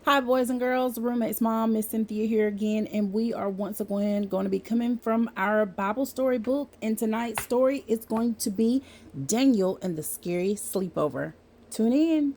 Hi, boys and girls. Roommates mom, Miss Cynthia here again, and we are once again going to be coming from our Bible story book. And tonight's story is going to be Daniel and the Scary Sleepover. Tune in.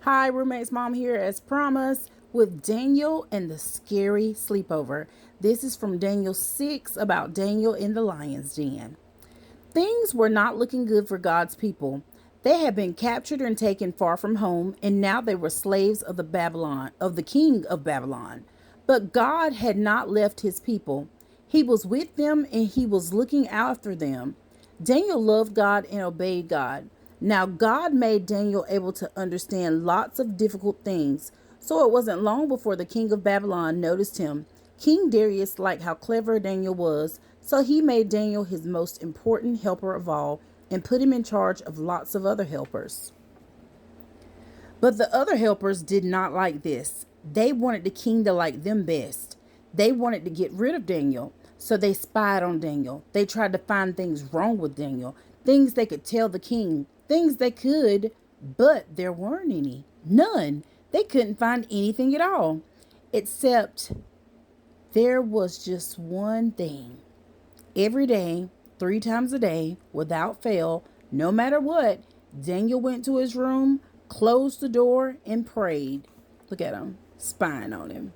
Hi, roommates mom here as promised with Daniel and the Scary Sleepover. This is from Daniel 6 about Daniel in the lion's den. Things were not looking good for God's people. They had been captured and taken far from home, and now they were slaves of the king of Babylon. But God had not left his people. He was with them and he was looking after them. Daniel loved God and obeyed God. Now God made Daniel able to understand lots of difficult things. So it wasn't long before the king of Babylon noticed him. King Darius liked how clever Daniel was, so he made Daniel his most important helper of all and put him in charge of lots of other helpers. But the other helpers did not like this. They wanted the king to like them best. They wanted to get rid of Daniel, so they spied on Daniel. They tried to find things wrong with Daniel, things they could tell the king, things they could, but there weren't any. None. They couldn't find anything at all, except there was just one thing. Every day, 3 times a day, without fail, no matter what, Daniel went to his room, closed the door, and prayed. Look at him, spying on him.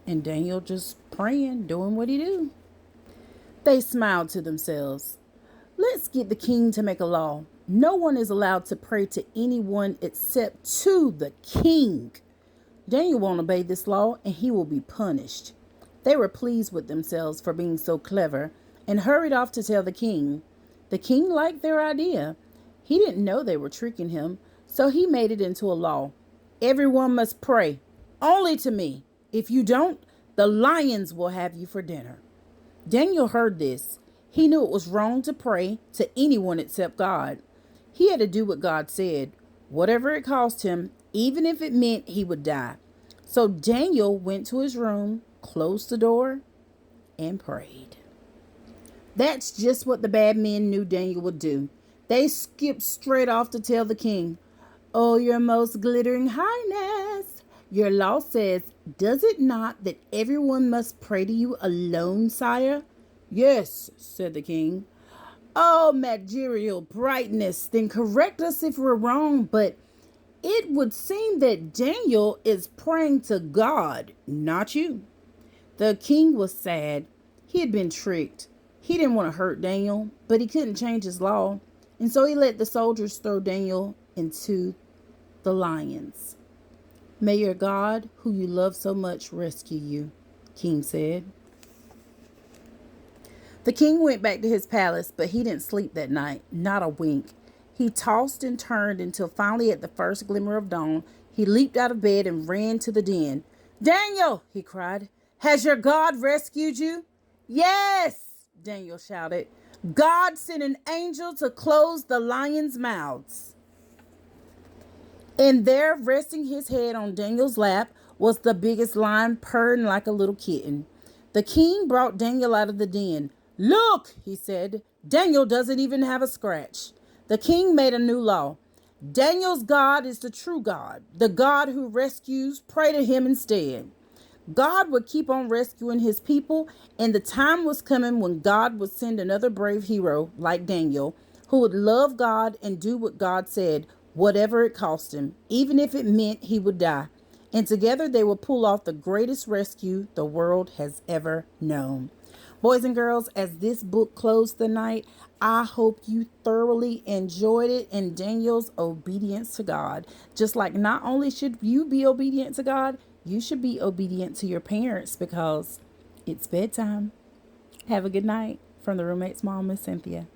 And Daniel just praying, doing what he do. They smiled to themselves. Let's get the king to make a law. No one is allowed to pray to anyone except to the king. Daniel won't obey this law and he will be punished. They were pleased with themselves for being so clever and hurried off to tell the king. The king liked their idea. He didn't know they were tricking him, so he made it into a law. Everyone must pray, only to me. If you don't, the lions will have you for dinner. Daniel heard this. He knew it was wrong to pray to anyone except God. He had to do what God said, whatever it cost him, even if it meant he would die. So Daniel went to his room, closed the door, and prayed. That's just what the bad men knew Daniel would do. They skipped straight off to tell the king, "Oh, your most glittering highness, your law says, does it not, that everyone must pray to you alone, sire?" "Yes," said the king. "Oh, material brightness, then correct us if we're wrong, but it would seem that Daniel is praying to God, not you." The king was sad. He had been tricked. He didn't want to hurt Daniel, but he couldn't change his law. And so he let the soldiers throw Daniel into the lions. "May your God, who you love so much, rescue you," King said. The king went back to his palace, but he didn't sleep that night, not a wink. He tossed and turned until finally, at the first glimmer of dawn, he leaped out of bed and ran to the den. "Daniel," he cried, "has your God rescued you?" "Yes," Daniel shouted. "God sent an angel to close the lions' mouths." And there, resting his head on Daniel's lap, was the biggest lion, purring like a little kitten. The king brought Daniel out of the den. "Look," he said, "Daniel doesn't even have a scratch." The king made a new law. Daniel's God is the true God, the God who rescues. Pray to him instead. God would keep on rescuing his people, and the time was coming when God would send another brave hero like Daniel, who would love God and do what God said, whatever it cost him, even if it meant he would die. And together they will pull off the greatest rescue the world has ever known. Boys and girls, as this book closed the night, I hope you thoroughly enjoyed it in Daniel's obedience to God. Just like not only should you be obedient to God, you should be obedient to your parents because it's bedtime. Have a good night from the roommate's mom, Miss Cynthia.